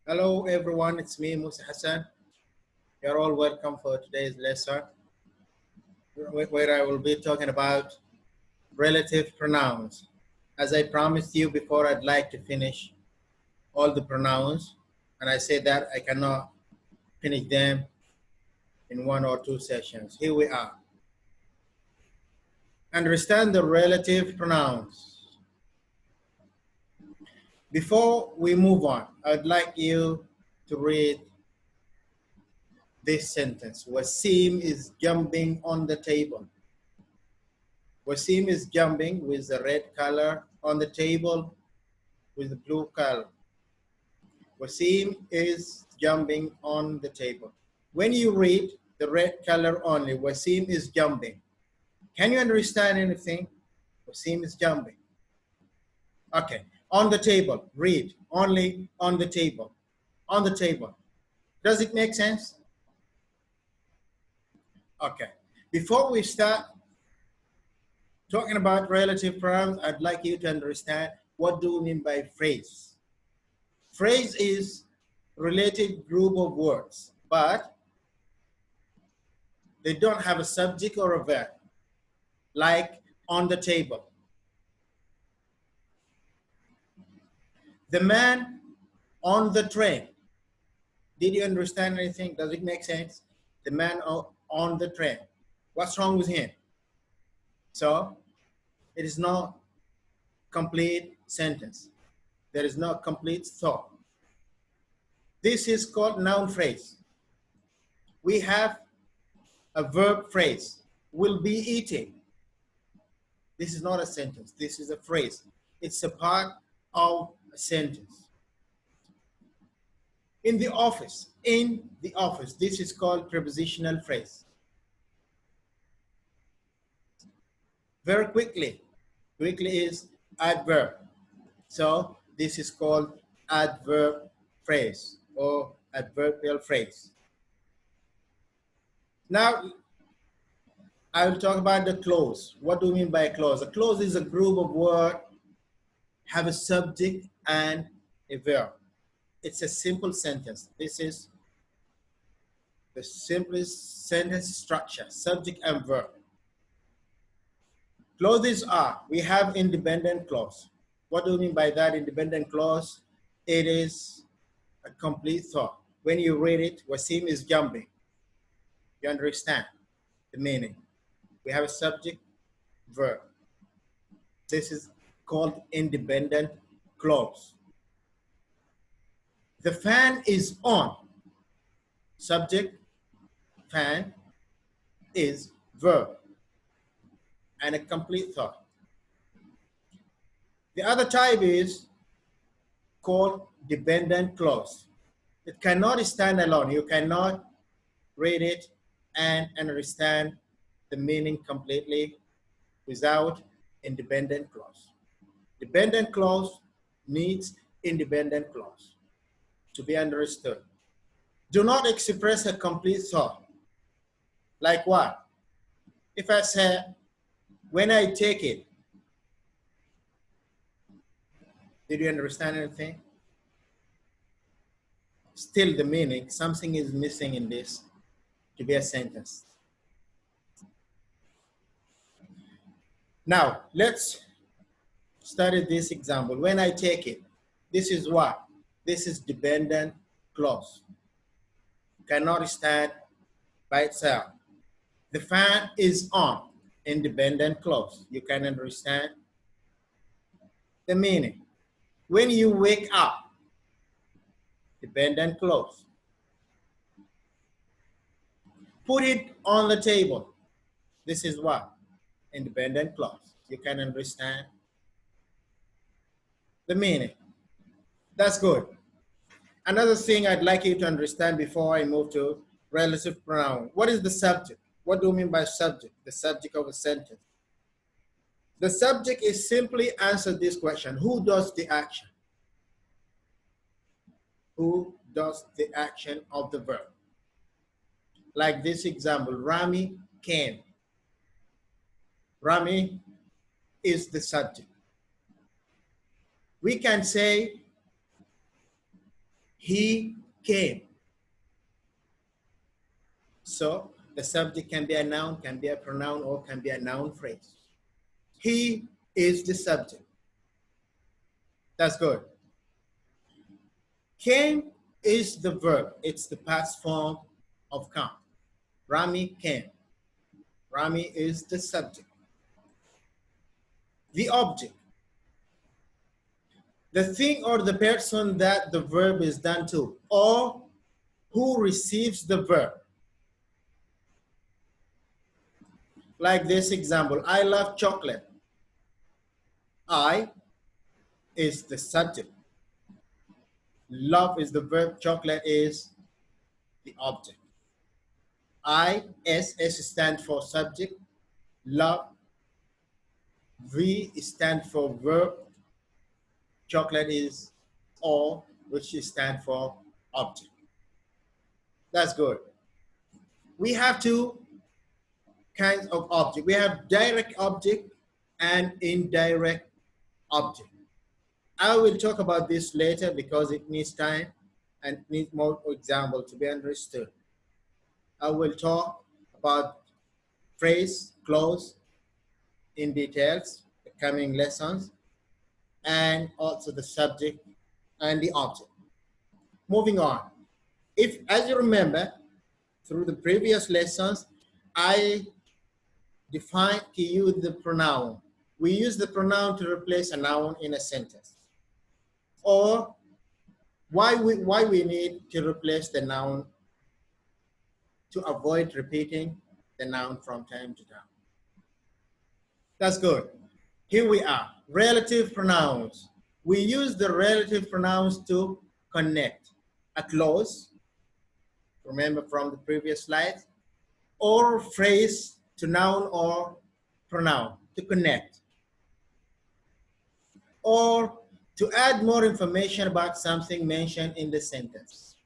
Hello everyone, it's me Musa Hassan. You're all welcome for today's lesson where I will be talking about relative pronouns. As I promised you before, I'd like to finish all the pronouns, and I say that I cannot finish them in 1 or 2 sessions. Here we are. Understand the relative pronouns. Before we move on, I'd like you to read this sentence. Wasim is jumping on the table. Wasim is jumping with the red color on the table with the blue color. Wasim is jumping on the table. When you read the red color only, Wasim is jumping. Can you understand anything? Wasim is jumping. Okay, on the table, read only on the table. On the table. Does it make sense? Okay, before we start talking about relative pronouns, I'd like you to understand what do we mean by phrase. Phrase is related group of words, but they don't have a subject or a verb, like on the table. The man on the train. Did you understand anything? Does it make sense? The man on the train. What's wrong with him? So it is not complete sentence. There is no complete thought. This is called noun phrase. We have a verb phrase, will be eating. This is not a sentence, this is a phrase. It's a part of a sentence. In the office, this is called prepositional phrase. Very quickly is adverb. So this is called adverb phrase or adverbial phrase. Now, I will talk about the clause. What do we mean by a clause? A clause is a group of words, have a subject and a verb. It's a simple sentence. This is the simplest sentence structure, subject and verb. Clauses are, we have independent clause. What do we mean by that independent clause? It is a complete thought. When you read it, Wasim is jumping. You understand the meaning. We have a subject, verb. This is called independent clause. The fan is on. Subject, fan, is verb, and a complete thought. The other type is called dependent clause. It cannot stand alone. You cannot read it and understand the meaning completely without independent clause. Dependent clause needs independent clause to be understood. Do not express a complete thought. Like what? If I say, when I take it, did you understand anything? Still the meaning, something is missing in this to be a sentence. Now, let's study this example. When I take it, this is what? This is dependent clause. Cannot stand by itself. The fan is on, independent clause. You can understand the meaning. When you wake up, dependent clause. Put it on the table. This is what? Independent clause. You can understand the meaning. That's good. Another thing I'd like you to understand before I move to relative pronoun. What is the subject? What do we mean by subject? The subject of a sentence. The subject is simply answer this question. Who does the action? Who does the action of the verb? Like this example, Rami came. Rami is the subject. We can say He came. So the subject can be a noun, can be a pronoun, or can be a noun phrase. He is the subject. That's good. Came is the verb. It's the past form of come. Rami came. Rami is the subject. The object. The thing or the person that the verb is done to, or who receives the verb. Like this example, I love chocolate. I is the subject. Love is the verb, chocolate is the object. S stands for subject, love, V stands for verb, chocolate is O, which stands for object. That's good. We have two kinds of object. We have direct object and indirect object. I will talk about this later because it needs time and needs more example to be understood. I will talk about phrase, clause in details, the coming lessons, and also the subject and the object. Moving on. If, as you remember, through the previous lessons, I defined to use the pronoun. We use the pronoun to replace a noun in a sentence. Or why we need to replace the noun to avoid repeating the noun from time to time. That's good. Here we are, relative pronouns. We use the relative pronouns to connect a clause, remember from the previous slides, or phrase to noun or pronoun to connect, or to add more information about something mentioned in the sentence.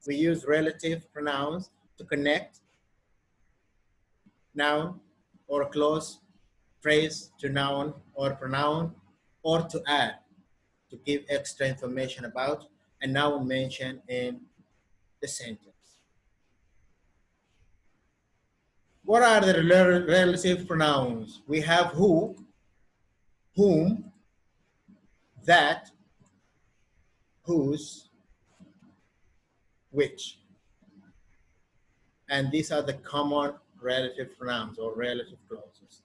We use relative pronouns to connect noun or clause, phrase to noun or pronoun, or to add, to give extra information about a noun mentioned in the sentence. What are the relative pronouns? We have who, whom, that, whose, which. And these are the common relative pronouns or relative clauses.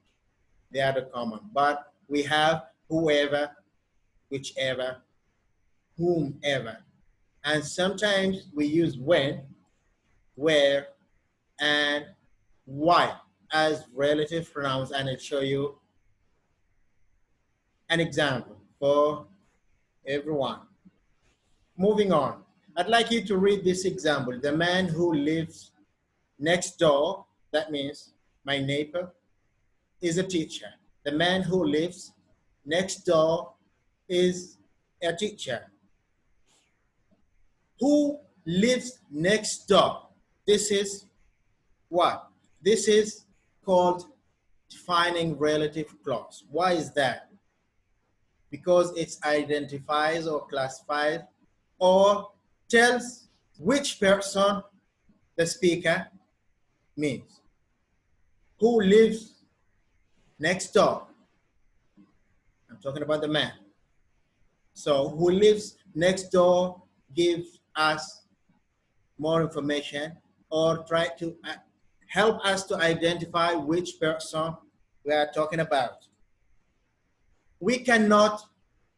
They are the common, but we have whoever, whichever, whomever. And sometimes we use when, where, and why as relative pronouns, and I'll show you an example for everyone. Moving on, I'd like you to read this example. The man who lives next door, that means my neighbor, is a teacher. The man who lives next door is a teacher. Who lives next door? This is what? This is called defining relative clause. Why is that? Because it identifies or classifies or tells which person the speaker means. Who lives next door? I'm talking about the man. So who lives next door gives us more information or try to help us to identify which person we are talking about. We cannot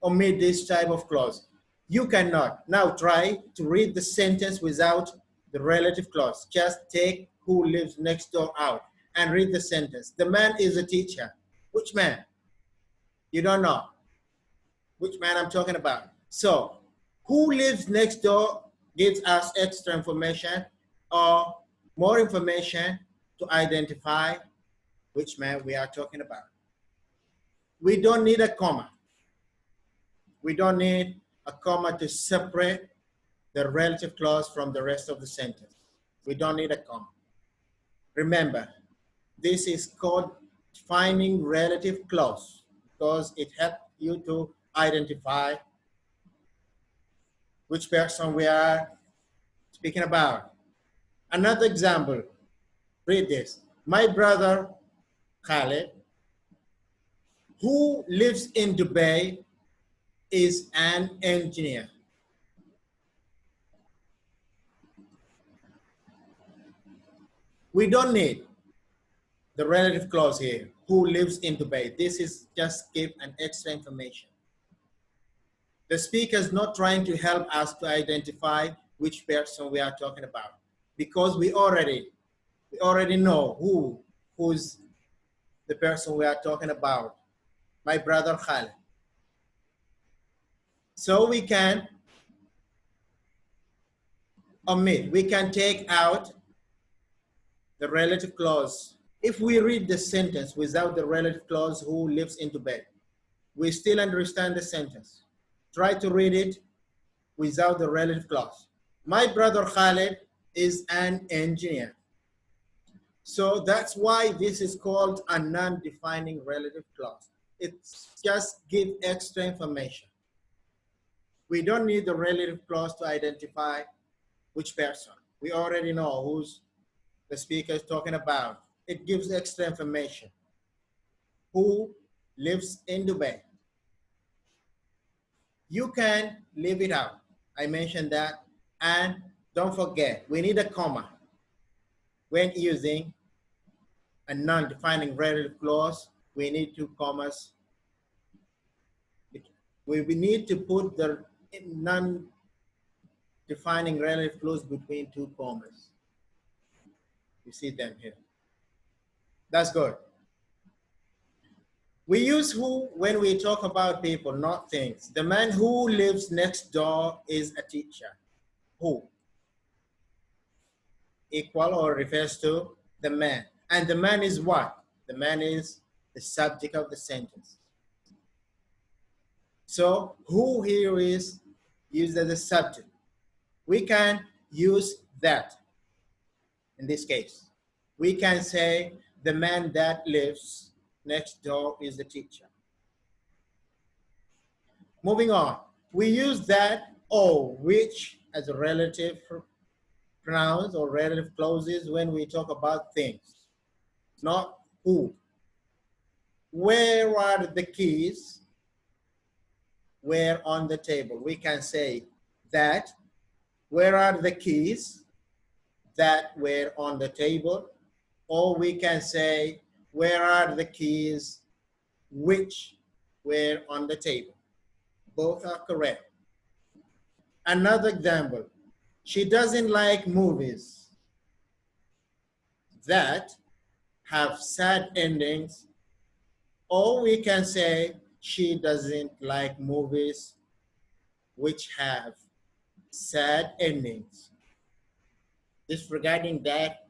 omit this type of clause. You cannot. Now try to read the sentence without the relative clause. Just take who lives next door out and read the sentence. The man is a teacher. Which man? You don't know which man I'm talking about. So who lives next door gives us extra information or more information to identify which man we are talking about. We don't need a comma. We don't need a comma to separate the relative clause from the rest of the sentence. We don't need a comma. Remember, this is called defining relative clause because it helps you to identify which person we are speaking about. Another example, read this. My brother Khaled, who lives in Dubai, is an engineer. We don't need the relative clause here, who lives in Dubai. This is just give an extra information. The speaker is not trying to help us to identify which person we are talking about, because we already know who's the person we are talking about, my brother Khalid. So we can omit, we can take out the relative clause. If we read the sentence without the relative clause, who lives in Dubai, we still understand the sentence. Try to read it without the relative clause. My brother Khalid is an engineer. So that's why this is called a non-defining relative clause. It's just give extra information. We don't need the relative clause to identify which person. We already know who's the speaker is talking about. It gives extra information. Who lives in Dubai? You can leave it out. I mentioned that. And don't forget, we need a comma when using a non-defining relative clause. We need two commas. We need to put the non-defining relative clause between two commas. You see them here. That's good. We use who when we talk about people, not things. The man who lives next door is a teacher. Who? Equal or refers to the man. And the man is what? The man is the subject of the sentence. So who here is used as a subject. We can use that in this case. We can say the man that lives next door is the teacher. Moving on, we use that or which as a relative pronouns or relative clauses when we talk about things, not who. Where are the keys? Where on the table? We can say that. Where are the keys that were on the table? Or we can say, where are the keys which were on the table? Both are correct. Another example, she doesn't like movies that have sad endings, or we can say she doesn't like movies which have sad endings. Disregarding that,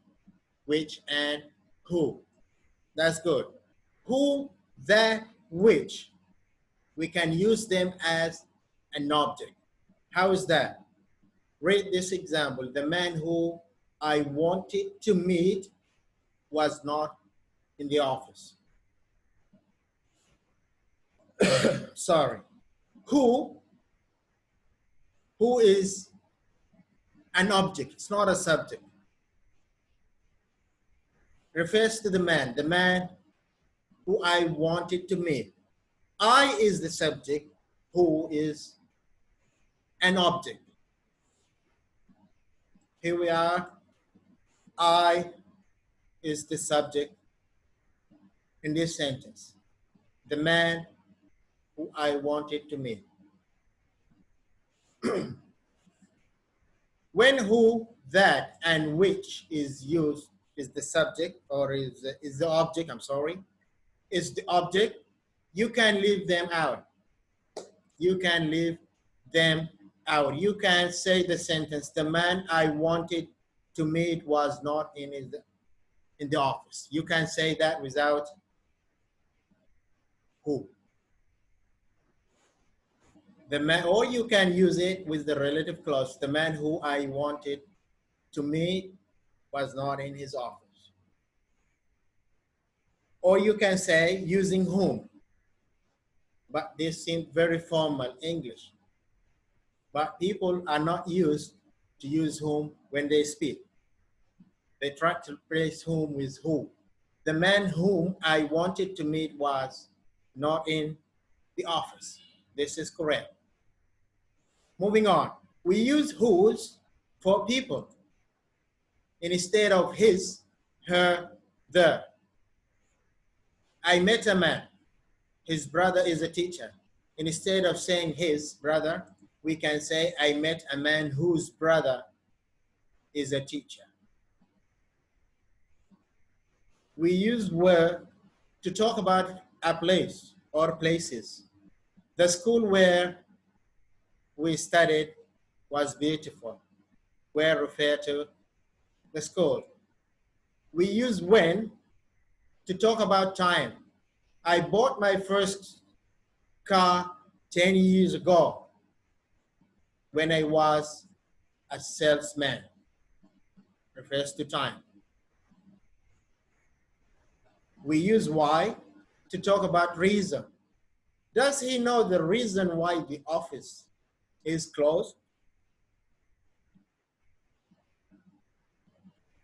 which, and who. That's good. Who, that, which. We can use them as an object. How is that? Read this example. The man who I wanted to meet was not in the office. Sorry. Who is an object. It's not a subject. Refers to the man who I wanted to meet. I is the subject, who is an object. Here we are. I is the subject in this sentence. The man who I wanted to meet. When who, that, and which is used is the subject or is the object, I'm sorry, is the object, you can leave them out. You can leave them out. You can say the sentence, the man I wanted to meet was not in the office. You can say that without who. The man, or you can use it with the relative clause, the man who I wanted to meet was not in his office. Or you can say using whom, but this seems very formal English. but people are not used to use whom when they speak. They try to replace whom with who. The man whom I wanted to meet was not in the office. This is correct. Moving on. We use whose for people instead of his, her, the. I met a man. His brother is a teacher. Instead of saying his brother, we can say I met a man whose brother is a teacher. We use were to talk about a place or places. The school where we studied was beautiful. Where refer to the school. We use when to talk about time. I bought my first car 10 years ago when I was a salesman. Refers to time. We use why to talk about reason. Does he know the reason why the office is closed?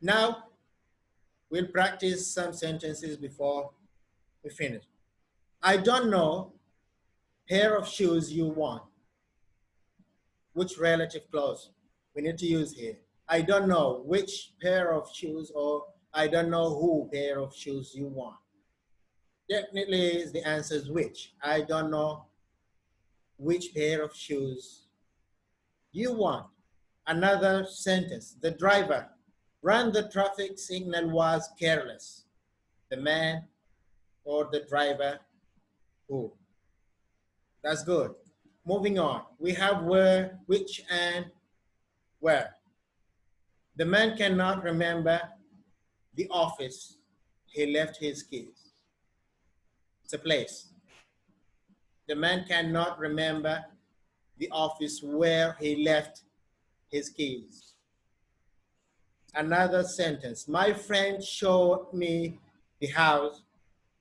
Now, we'll practice some sentences before we finish. I don't know pair of shoes you want. Which relative clause we need to use here? I don't know which pair of shoes, or I don't know who pair of shoes you want. Definitely the answer is which. I don't know which pair of shoes you want. Another sentence, the driver ran the traffic signal was careless. The man or the driver who. That's good. Moving on, we have where, which, and where. The man cannot remember the office he left his keys. It's a place. The man cannot remember the office where he left his keys. Another sentence, my friend showed me the house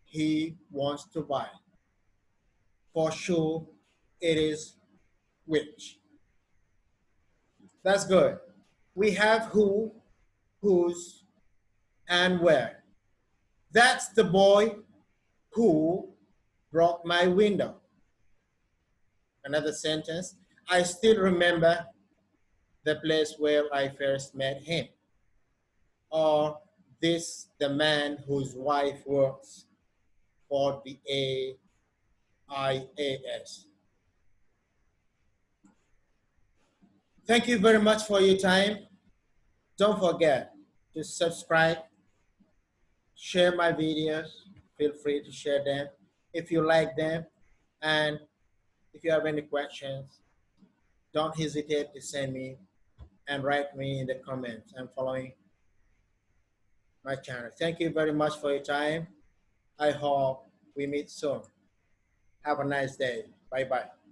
he wants to buy. For sure, it is which. That's good. We have who, whose, and where. That's the boy who broke my window. Another sentence, I still remember the place where I first met him. Or this, the man whose wife works for the AIAS. Thank you very much for your time. Don't forget to subscribe, share my videos. Feel free to share them if you like them. And if you have any questions, don't hesitate to send me and write me in the comments. I'm following my channel. Thank you very much for your time. I hope we meet soon. Have a nice day. Bye-bye.